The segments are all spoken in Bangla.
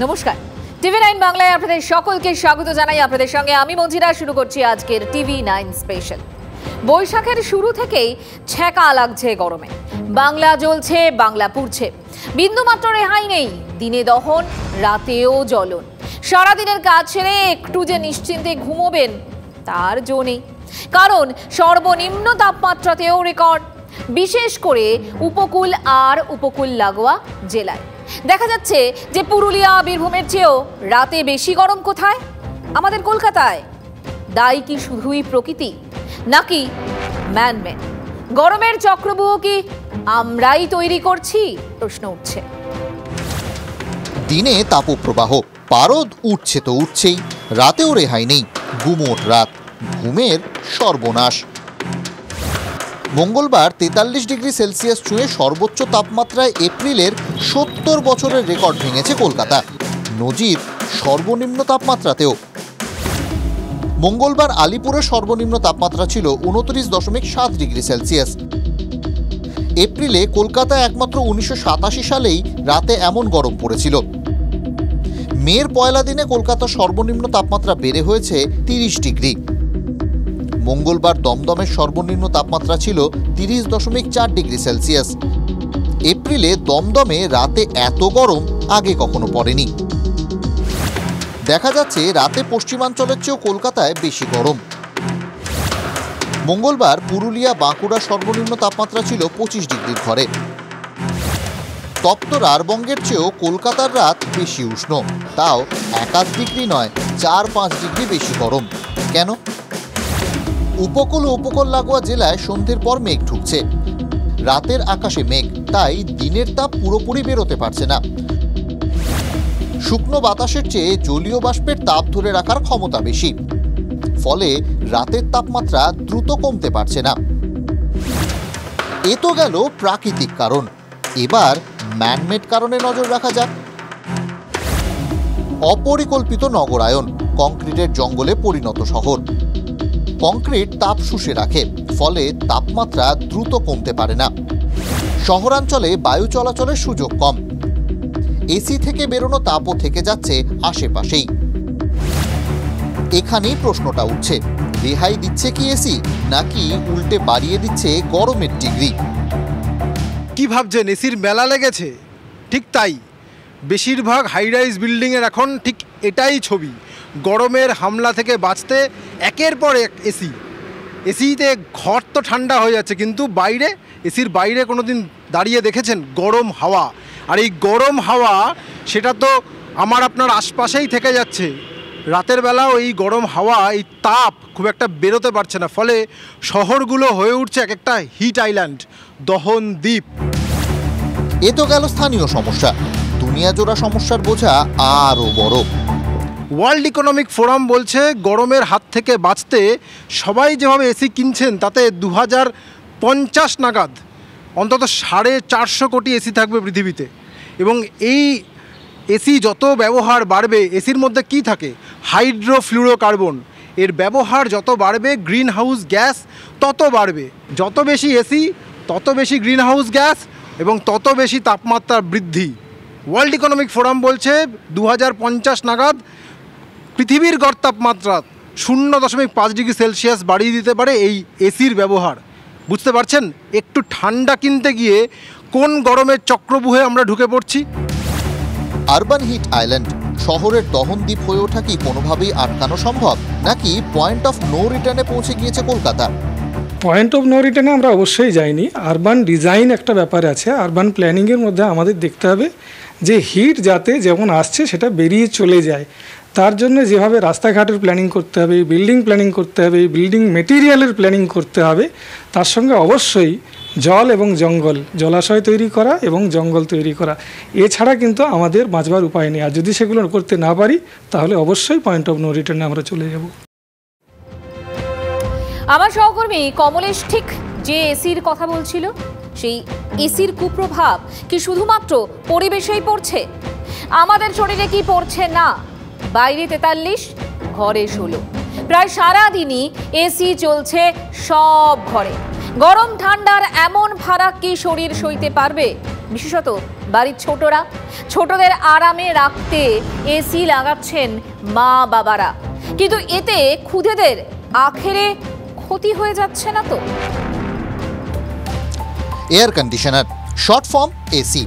নমস্কার, টিভি9 বাংলায় আপনাদের সকলকে স্বাগত জানাই। আপনাদের সঙ্গে আমি মঞ্জিরা। শুরু করছি আজকের টিভি9 স্পেশাল। বৈশাখের শুরু থেকেই ছ্যাঁকা লাগছে গরমে। বাংলা জ্বলছে, বাংলা পুড়ছে, বিন্দুমাত্র রেহাই নেই। দিনে দহন, রাতেও জ্বলন। সারাদিনের কাজ ছেড়ে একটু যে নিশ্চিন্তে ঘুমোবেন তার জো নেই, কারণ সর্বনিম্ন তাপমাত্রাতেও রেকর্ড, বিশেষ করে উপকূল আর উপকূল লাগোয়া জেলায়। দেখা যাচ্ছে যে পুরুলিয়া, বীরভূমের চেয়েও রাতে বেশি গরম কোথায়? আমাদের কলকাতায়। দায়ী কি শুধুই প্রকৃতি, নাকি ম্যানমেড? গরমের চক্রব্যূহ কি আমরাই তৈরি করছি? প্রশ্ন উঠছে। দিনে তাপপ্রবাহ, পারদ উঠছে তো উঠছেই, রাতেও রেহাই নেই। গুমোট রাত, ঘুমের সর্বনাশ। মঙ্গলবার 43 ডিগ্রি সেলসিয়াস ছুঁয়ে সর্বোচ্চ তাপমাত্রায় এপ্রিলের 70 বছরের রেকর্ড ভেঙেছে কলকাতা। নজির সর্বনিম্ন তাপমাত্রাতেও। মঙ্গলবার আলিপুরের সর্বনিম্ন তাপমাত্রা ছিল 29.7 ডিগ্রি সেলসিয়াস। এপ্রিলে কলকাতায় একমাত্র 1987 সালেই রাতে এমন গরম পড়েছিল। মের পয়লা দিনে কলকাতার সর্বনিম্ন তাপমাত্রা বেড়ে হয়েছে 30 ডিগ্রি। মঙ্গলবার দমদমের সর্বনিম্ন তাপমাত্রা ছিল 30.4 ডিগ্রি সেলসিয়াস। এপ্রিলে দমদমে রাতে এত গরম আগে কখনো পড়েনি। দেখা যাচ্ছে রাতে পশ্চিমাঞ্চলের চেয়েও কলকাতায় বেশি গরম। মঙ্গলবার পুরুলিয়া, বাঁকুড়া সর্বনিম্ন তাপমাত্রা ছিল 25 ডিগ্রির ঘরে। তপ্ত রারবঙ্গের চেয়েও কলকাতার রাত বেশি উষ্ণ, তাও 1 ডিগ্রি নয়, 4-5 ডিগ্রি বেশি গরম। কেন? উপকূল ও উপকূল লাগোয়া জেলায় সন্ধ্যের পর মেঘ ঢুকছে। রাতের আকাশে মেঘ, তাই দিনের তাপ পুরোপুরি বেরোতে পারছে না। শুকনো বাতাসের চেয়ে জলীয় বাষ্পের তাপ ধরে রাখার ক্ষমতা বেশি, ফলে রাতের তাপমাত্রা দ্রুত কমতে পারছে না। এ তো গেল প্রাকৃতিক কারণ। এবার ম্যানমেড কারণে নজর রাখা যাক। অপরিকল্পিত নগরায়ন, কংক্রিটের জঙ্গলে পরিণত শহর। কংক্রিট তাপ শুষে রাখে, ফলে তাপমাত্রা দ্রুত কমতে পারে না। শহরাঞ্চলে বায়ু চলাচলের সুযোগ কম, এসি থেকে বেরোনো তাপও থেকে যাচ্ছে আশেপাশেই। এখানেই প্রশ্নটা উঠছে, রেহাই দিচ্ছে কি এসি, নাকি উল্টে বাড়িয়ে দিচ্ছে গরমের ডিগ্রি? কি ভাবছেন এসির মেলা লেগেছে? ঠিক তাই, বেশিরভাগ হাইরাইজ বিল্ডিংয়ের এখন ঠিক এটাই ছবি। গরমের হামলা থেকে বাঁচতে একের পর এক এসিতে ঘর তো ঠান্ডা হয়ে যাচ্ছে, কিন্তু বাইরে, এসির বাইরে কোনো দিন দাঁড়িয়ে দেখেছেন গরম হাওয়া? আর এই গরম হাওয়া সেটা তো আমার আপনার আশপাশেই থেকে যাচ্ছে। রাতের বেলাও এই গরম হাওয়া, এই তাপ খুব একটা বেরোতে পারছে না, ফলে শহরগুলো হয়ে উঠছে এক একটা হিট আইল্যান্ড, দহন দ্বীপ। এ তো গেল স্থানীয় সমস্যা। দুনিয়া জোড়া সমস্যার বোঝা আরও বড়। ওয়ার্ল্ড ইকোনমিক ফোরাম বলছে গরমের হাত থেকে বাঁচতে সবাই যেভাবে এসি কিনছেন, তাতে 2050 নাগাদ অন্তত 450 কোটি এসি থাকবে পৃথিবীতে। এবং এই এসি যত ব্যবহার বাড়বে, এসির মধ্যে কি থাকে? হাইড্রোফ্লুরোকার্বন। এর ব্যবহার যত বাড়বে, গ্রিন হাউস গ্যাস তত বাড়বে। যত বেশি এসি, তত বেশি গ্রিন হাউস গ্যাস এবং তত বেশি তাপমাত্রা বৃদ্ধি। ওয়ার্ল্ড ইকোনমিক ফোরাম বলছে 2050 নাগাদ পৃথিবীর গড় তাপমাত্রা 0.5 ডিগ্রি সেলসিয়াস বাড়িয়ে দিতে পারে এই এসির ব্যবহার। বুঝতে পারছেন একটু ঠান্ডা কিনতে গিয়ে কোন গরমের চক্রব্যূহে আমরা ঢুকে পড়ছি? আরবান হিট আইল্যান্ড, শহরের দহনদ্বীপ হয়ে ওঠা কি কোনোভাবেই আটকানো সম্ভব, নাকি পয়েন্ট অফ নো রিটার্নে পৌঁছে গিয়েছে কলকাতা? পয়েন্ট অফ নো রিটার্নে আমরা অবশ্যই যাইনি। আরবান ডিজাইন একটা ব্যাপার আছে, আরবান প্ল্যানিংয়ের মধ্যে আমাদের দেখতে হবে যে হিট যাতে যেমন আসছে সেটা বেরিয়ে চলে যায়। তার জন্য যেভাবে রাস্তাঘাটের প্ল্যানিং করতে হবে, বিল্ডিং প্ল্যানিং করতে হবে, বিল্ডিং মেটেরিয়ালের প্ল্যানিং করতে হবে, তার সঙ্গে অবশ্যই জল এবং জঙ্গল, জলাশয় তৈরি করা এবং জঙ্গল তৈরি করা, এছাড়া কিন্তু আমাদের বাঁচবার উপায় নেই। আর যদি সেগুলো করতে না পারি, তাহলে অবশ্যই পয়েন্ট অফ নো রিটার্নে আমরা চলে যাব। আমার সহকর্মী কমলেশ ঠিক যে এসির কথা বলছিল, সেই এসির কুপ্রভাব কি শুধুমাত্র পরিবেশেই পড়ছে? আমাদের শরীরে কি পড়ছে না? বাইরে 43, ঘরে 16। প্রায় সারাদিনই এসি চলছে সব ঘরে। গরম ঠান্ডার এমন ফারাক কি শরীর সইতে পারবে? বিশেষত বাড়ির ছোটরা, ছোটদের আরামে রাখতে এসি লাগাচ্ছেন মা বাবারা, কিন্তু এতে ক্ষুধেদের আখেরে ক্ষতি হয়ে যাচ্ছে না তো? Air conditioner, short form AC,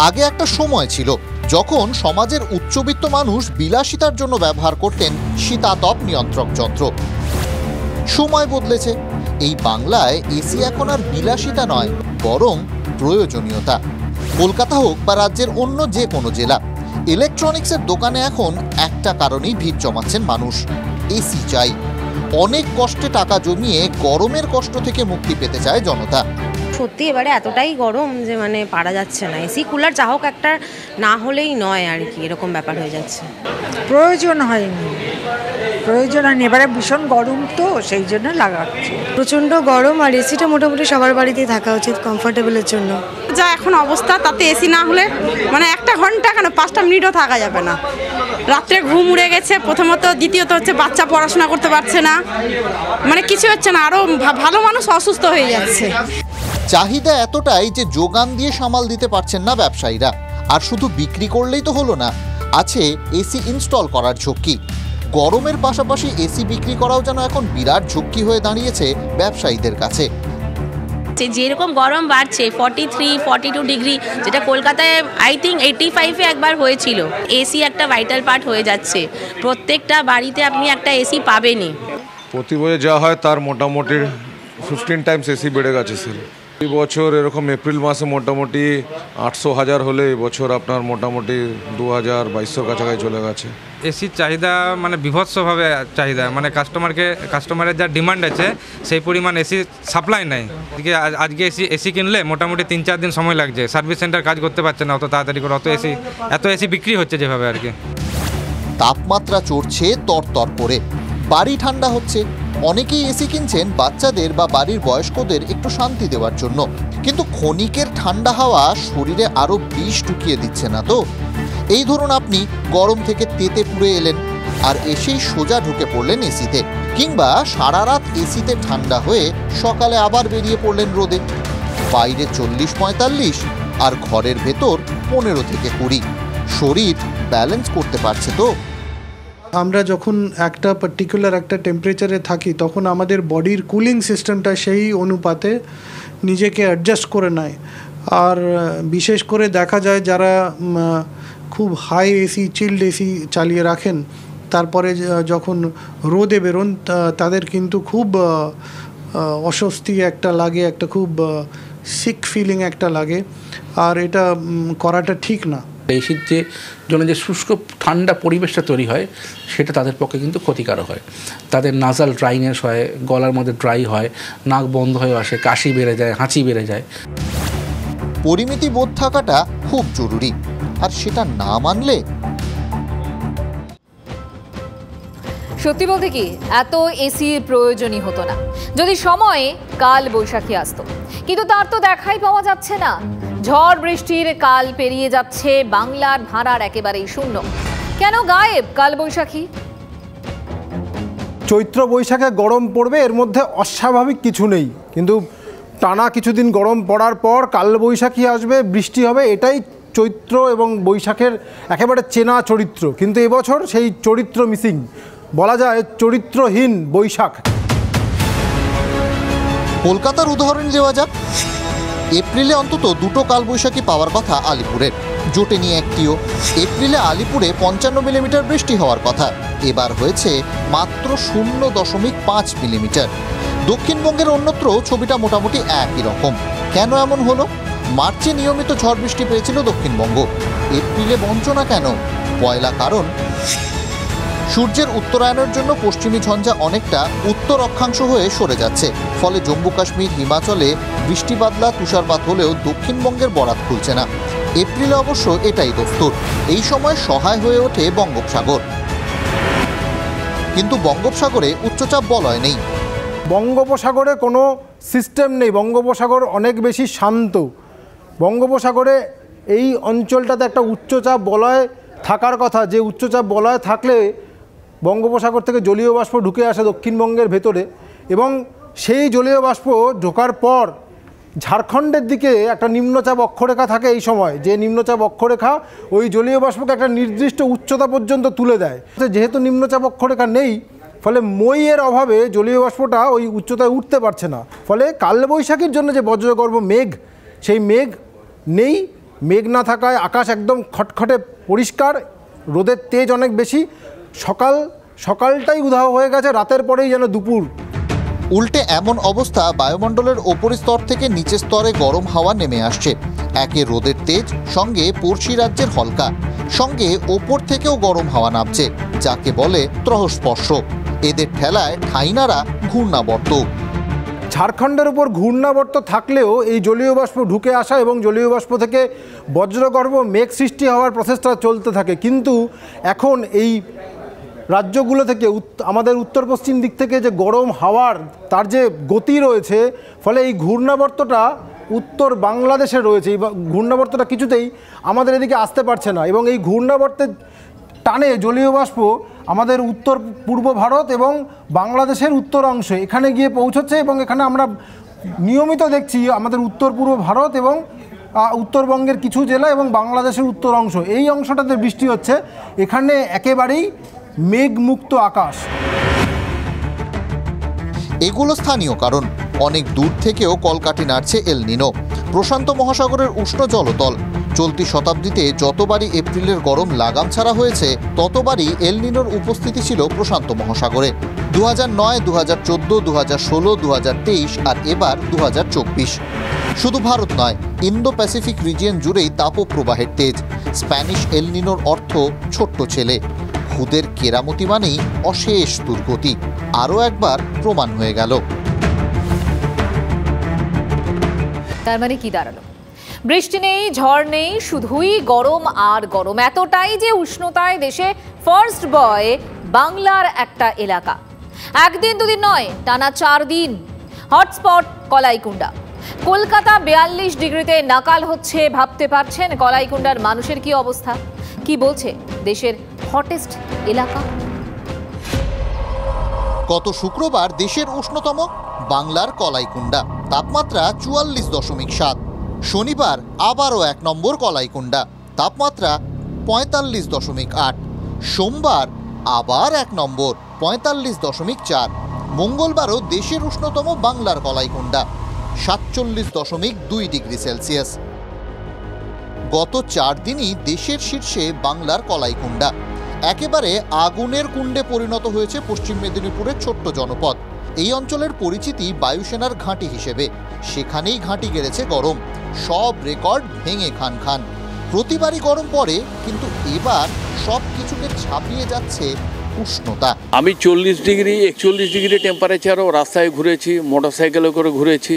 আগে একটা সময় ছিল যখন সমাজের উচ্চবিত্ত মানুষ বিলাসিতার জন্য ব্যবহার করতেন শীতাতপ নিয়ন্ত্রক যন্ত্র। সময় বদলেছে, এই বাংলায় এসি এখন আর বিলাসিতা নয়, বরং প্রয়োজনীয়তা। কলকাতা হোক বা রাজ্যের অন্য যে কোনো জেলা, ইলেকট্রনিক্সের দোকানে এখন একটা কারণেই ভিড় জমাচ্ছেন মানুষ, এসি চাই। অনেক কষ্টে টাকা জমিয়ে গরমের কষ্ট থেকে মুক্তি পেতে চায় জনতা। সত্যি এবারে এতটাই গরম যে মানে পারা যাচ্ছে না, এসি কুলার চাহক একটা না হলেই নয় আর কি, এরকম ব্যাপার হয়ে যাচ্ছে। প্রয়োজন হয়নি, এবারে ভীষণ গরম তো সেই জন্য লাগাচ্ছি। প্রচণ্ড গরম, আর এসিটা মোটামুটি সবার বাড়িতেই থাকা উচিত কমফোর্টেবলের জন্য। যা এখন অবস্থা তাতে এসি না হলে মানে 1 ঘন্টা কেন 5টা মিনিটও থাকা যাবে না। রাত্রে ঘুম উড়ে গেছে প্রথমত, দ্বিতীয়ত হচ্ছে বাচ্চা পড়াশোনা করতে পারছে না, মানে কিছু হচ্ছে না, আরও ভালো মানুষ অসুস্থ হয়ে যাচ্ছে। চাহিদা এতটাই যে যোগান দিয়ে সামাল দিতে পারছেন না ব্যবসায়ীরা। আর শুধু বিক্রি করলেই তো হলো না, আছে এসি ইনস্টল করার ঝক্কি। গরমের পাশাপাশি এসি বিক্রি করাও যেন এখন বিরাট ঝক্কি হয়ে দাঁড়িয়েছে ব্যবসায়ীদের কাছে। যেরকম গরম বাড়ছে 43-42 ডিগ্রি, যেটা কলকাতায় আই থিঙ্ক 85-এ একবার হয়েছিল, এসি একটা ভাইটাল পার্ট হয়ে যাচ্ছে। প্রত্যেকটা বাড়িতে আপনি একটা এসি পাবেনই। প্রতি বছর যা হয় তার মোটামুটি 15 টাইমস এসি বেড়ে গেছে স্যার। এই বছর এরকম এপ্রিল মাসে মোটামুটি 800,000 হলে এবছর আপনার মোটামুটি 2000-2200 কাছাকাছি চলে গেছে। এসির চাহিদা মানে বিভৎসভাবে চাহিদা, মানে কাস্টমারের যা ডিমান্ড আছে সেই পরিমাণ এসি সাপ্লাই নাই। আজকে এসি কিনলে মোটামুটি 3-4 দিন সময় লাগছে, সার্ভিস সেন্টার কাজ করতে পারছে না অত তাড়াতাড়ি করে, এত এসি বিক্রি হচ্ছে যেভাবে আর কি। তাপমাত্রা চড়ছে তরতর করে, বাড়ি ঠান্ডা হচ্ছে, অনেকেই এসি কিনছেন বাচ্চাদের বা বাড়ির বয়স্কদের একটু শান্তি দেওয়ার জন্য। কিন্তু ক্ষণিকের ঠান্ডা হাওয়া শরীরে আরো বিষ ঢুকিয়ে দিচ্ছে না তো? এই ধরুন আপনি গরম থেকে তেতে পুড়ে এলেন আর এসেই সোজা ঢুকে পড়লেন এসিতে, কিংবা সারা রাত এসিতে ঠান্ডা হয়ে সকালে আবার বেরিয়ে পড়লেন রোদে। বাইরে 40-45 আর ঘরের ভেতর 15-20। শরীর ব্যালেন্স করতে পারছে তো? আমরা যখন একটা পার্টিকুলার একটা টেম্পারেচারে থাকি তখন আমাদের বডির কুলিং সিস্টেমটা সেই অনুপাতে নিজেকে অ্যাডজাস্ট করে নেয়। আর বিশেষ করে দেখা যায় যারা খুব হাই এসি, চিল্ড এসি চালিয়ে রাখেন, তারপরে যখন রোদে বেরোন তাদের কিন্তু খুব অস্বস্তি একটা লাগে, একটা খুব সিক ফিলিং একটা লাগে, আর এটা করাটা ঠিক না। এসির যে জন্য যে শুষ্ক ঠান্ডা পরিবেশটা তৈরি হয় সেটা তাদের পক্ষে কিন্তু ক্ষতিকারক হয়। তাদের নাসাল ড্রাইনেস হয়, গলার মধ্যে ড্রাই হয়, নাক বন্ধ হয়ে আসে, কাশি বেড়ে যায়, হাঁচি বেড়ে যায়। পরিমিতি বোধ থাকাটা খুব জরুরি, আর সেটা না মানলে সত্যি বলতে কি এত এসির প্রয়োজনই হতো না যদি সময়ে কাল বৈশাখী আসতো, কিন্তু তার তো দেখাই পাওয়া যাচ্ছে না। ঝড় বৃষ্টির কাল পেরিয়ে যাচ্ছে, বাংলার ভাড়ার একেবারেই শূন্য। কেন গায়েব কাল বৈশাখী? চৈত্র বৈশাখে গরম পড়বে, এর মধ্যে অস্বাভাবিক কিছু নেই, কিন্তু টানা কিছুদিন গরম পড়ার পর কাল বৈশাখী আসবে, বৃষ্টি হবে, এটাই চৈত্র এবং বৈশাখের একেবারে চেনা চরিত্র। কিন্তু এবছর সেই চরিত্র মিসিং, বলা যায় চরিত্রহীন বৈশাখ। কলকাতার উদাহরণ দেওয়া যাক। এপ্রিলে অন্তত 2টো কালবৈশাখী পাওয়ার কথা আলিপুরের, জোটেনি একটিও। এপ্রিলে আলিপুরে 55 মিলিমিটার বৃষ্টি হওয়ার কথা, এবার হয়েছে মাত্র 0.5 মিলিমিটার। দক্ষিণবঙ্গের অন্যত্র ছবিটা মোটামুটি একই রকম। কেন এমন হলো? মার্চে নিয়মিত ঝড় বৃষ্টি পেয়েছিল দক্ষিণবঙ্গ, এপ্রিলে বঞ্চনা কেন? পয়লা কারণ, সূর্যের উত্তরায়ণের জন্য পশ্চিমী ঝঞ্ঝা অনেকটা উত্তর অক্ষাংশ হয়ে সরে যাচ্ছে, ফলে জম্মু কাশ্মীর, হিমাচলে বৃষ্টি বাদলা তুষারপাত হলেও দক্ষিণবঙ্গের বরাত খুলছে না। এপ্রিলে অবশ্য এটাই দস্তুর, এই সময় সহায় হয়ে ওঠে বঙ্গোপসাগর। কিন্তু বঙ্গোপসাগরে উচ্চচাপ বলয় নেই, বঙ্গোপসাগরে কোনো সিস্টেম নেই, বঙ্গোপসাগর অনেক বেশি শান্ত। বঙ্গোপসাগরে এই অঞ্চলটাতে একটা উচ্চচাপ বলয় থাকার কথা, যে উচ্চচাপ বলয় থাকলে বঙ্গোপসাগর থেকে জলীয় বাষ্প ঢুকে আসে দক্ষিণবঙ্গের ভেতরে, এবং সেই জলীয় বাষ্প ঢোকার পর ঝাড়খণ্ডের দিকে একটা নিম্নচাপ অক্ষরেখা থাকে এই সময়, যে নিম্নচাপ অক্ষরেখা ওই জলীয় বাষ্পকে একটা নির্দিষ্ট উচ্চতা পর্যন্ত তুলে দেয়। যেহেতু নিম্নচাপ অক্ষরেখা নেই, ফলে মইয়ের অভাবে জলীয় বাষ্পটা ওই উচ্চতায় উঠতে পারছে না। ফলে কালবৈশাখীর জন্য যে বজ্রগর্ভ মেঘ, সেই মেঘ নেই। মেঘ না থাকায় আকাশ একদম খটখটে পরিষ্কার, রোদের তেজ অনেক বেশি, সকালটাই উধাও হয়ে গেছে, রাতের পরেই যেন দুপুর। উল্টে এমন অবস্থা, বায়ুমণ্ডলের ওপরের স্তর থেকে নিচের স্তরে গরম হাওয়া নেমে আসছে। একে রোদের তেজ, সঙ্গে পড়শি রাজ্যের হলকা, সঙ্গে ওপর থেকেও গরম হাওয়া নামছে, যাকে বলে ত্রহস্পর্শ। এদের ঠেলায় ঠাইনারা ঘূর্ণাবর্ত। ঝাড়খণ্ডের উপর ঘূর্ণাবর্ত থাকলেও এই জলীয় বাষ্প ঢুকে আসা এবং জলীয় বাষ্প থেকে বজ্রগর্ভ মেঘ সৃষ্টি হওয়ার প্রসেসটা চলতে থাকে। কিন্তু এখন এই রাজ্যগুলো থেকে আমাদের উত্তর পশ্চিম দিক থেকে যে গরম হাওয়ার তার যে গতি রয়েছে, ফলে এই ঘূর্ণাবর্তটা উত্তর বাংলাদেশে রয়েছে। এই ঘূর্ণাবর্তটা কিছুতেই আমাদের এদিকে আসতে পারছে না, এবং এই ঘূর্ণাবর্তের টানে জলীয় বাষ্প আমাদের উত্তর পূর্ব ভারত এবং বাংলাদেশের উত্তর অংশে এখানে গিয়ে পৌঁছচ্ছে। এবং এখানে আমরা নিয়মিত দেখছি আমাদের উত্তর পূর্ব ভারত এবং উত্তরবঙ্গের কিছু জেলা এবং বাংলাদেশের উত্তর অংশ, এই অংশটাতে বৃষ্টি হচ্ছে। এখানে একেবারেই মেঘমুক্ত আকাশ। এগুলো স্থানীয় কারণ। অনেক দূর থেকেও কলকাঠি নাড়ছে এল নিনো। প্রশান্ত মহাসাগরের উষ্ণ জলতল। চলতি শতাব্দীতে যতবারই এপ্রিলের গরম লাগাম ছাড়া হয়েছে, ততবারই এল নিনোর উপস্থিতি ছিল প্রশান্ত মহাসাগরে। 2009, 2014, 2016, 2023 আর এবার 2024। শুধু ভারত নয়, ইন্দো প্যাসিফিক রিজিয়ন জুড়েই তাপপ্রবাহের তেজ। স্প্যানিশ এল নিনোর অর্থ ছোট্ট ছেলে। খুদের কেরামতি মানেই অশেষ দুর্গতি। আরও একবার প্রমাণ হয়ে গেল। তার মানে কি দাঁড়ালো? বৃষ্টি নেই, ঝড় নেই, শুধুই গরম আর গরম। এতটাই যে উষ্ণতায় দেশে ফার্স্ট বয় বাংলার একটা এলাকা। একদিন দুদিন নয়, টানা 4 দিন। হটস্পট কলাইকুণ্ডা। কলকাতা 42 ডিগ্রিতে নাকাল হচ্ছে। ভাবতে পারছেন কলাইকুণ্ডার মানুষের কি অবস্থা? কি বলছে দেশের হটেস্ট এলাকা? গত শুক্রবার দেশের উষ্ণতম বাংলার কলাইকুণ্ডা, তাপমাত্রা 44.7। শনিবার আবারও 1 নম্বর কলাইকুণ্ডা, তাপমাত্রা 45.8। সোমবার আবার 1 নম্বর, 45.4। মঙ্গলবারও দেশের উষ্ণতম বাংলার কলাইকুণ্ডা, 47.2 ডিগ্রি সেলসিয়াস। গত 4 দিনই দেশের শীর্ষে বাংলার কলাইকুণ্ডা। একেবারে আগুনের কুণ্ডে পরিণত হয়েছে পশ্চিম মেদিনীপুরের ছোট্ট জনপদ। এই অঞ্চলের পরিচিতি বায়ুসেনার ঘাঁটি হিসেবে। সেখানেই ঘাঁটি গেড়েছে গরম। সব রেকর্ড ভেঙে খান খান। প্রতিবারই গরম পড়ে, কিন্তু এবার সব কিছুকে ছাপিয়ে যাচ্ছে উষ্ণতা। আমি 40 ডিগ্রি 41 ডিগ্রি টেম্পারেচারও রাস্তায় ঘুরেছি, মোটরসাইকেলে করে ঘুরেছি,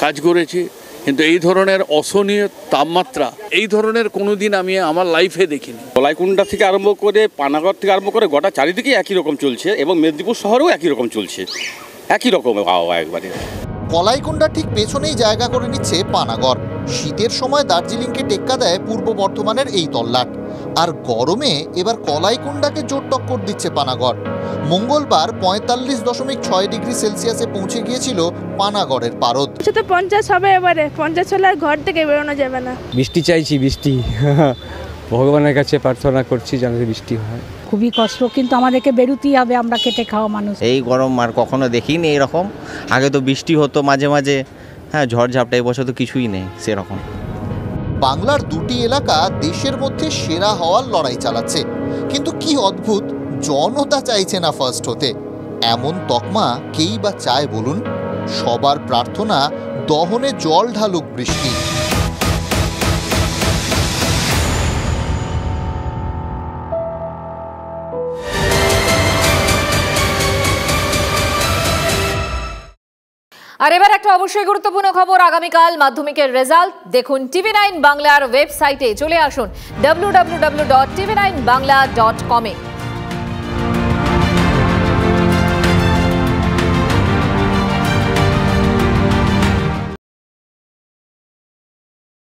কাজ করেছি, কিন্তু এই ধরনের অসহনীয় তাপমাত্রা এই ধরনের কোনো দিন আমি আমার লাইফে দেখিনি। কলাইকুণ্ডা থেকে আরম্ভ করে পানাগড় থেকে আরম্ভ করে গোটা চারিদিকে একই রকম চলছে, এবং মেদিনীপুর শহরেও একই রকম চলছে, একই রকম হাওয়া একবারে। কলাইকুণ্ডা ঠিক পেছনেই জায়গা করে নিচ্ছে পানাগড়। শীতের সময় দার্জিলিংকে টেক্কা দেয় পূর্ব বর্ধমানের এই তল্লাট, আর গরমে এবার কলাইকুণ্ডাকে জোর টক্কর দিচ্ছে পানাগড়। মঙ্গলবার 45.6 ডিগ্রি সেলসিয়াসে পৌঁছে গিয়েছিল পানাগড়ের পারদ। 50 হবে, এবারে 50 হলে আর ঘর থেকে বেরোনো যাবে না। বৃষ্টি চাইছি, বৃষ্টি ভগবানের কাছে প্রার্থনা করছি যেন বৃষ্টি হয়। খুবই কষ্ট, কিন্তু আমাদেরকে বেরোতেই হবে, আমরা খেটে খাওয়া মানুষ। এই গরম আর কখনো দেখিনি এরকম। আগে তো বৃষ্টি হতো মাঝে মাঝে, হ্যাঁ, ঝড় ঝাপটা, এবছর তো কিছুই নেই সেরকম। বাংলার দুটি এলাকা দেশের মধ্যে সেরা হওয়ার লড়াই চালাচ্ছে, কিন্তু কি অদ্ভুত, জনতা চাইছে না ফার্স্ট হতে। এমন তকমা কেই বা চায় বলুন? সবার প্রার্থনা দহনে জল ঢালুক বৃষ্টি। আর এবার একটা অবশ্যই গুরুত্বপূর্ণ খবর। আগামীকাল মাধ্যমিকের রেজাল্ট দেখুন TV9 বাংলার ওয়েবসাইটে। চলে আসুন www.tv9bangla.com-এ।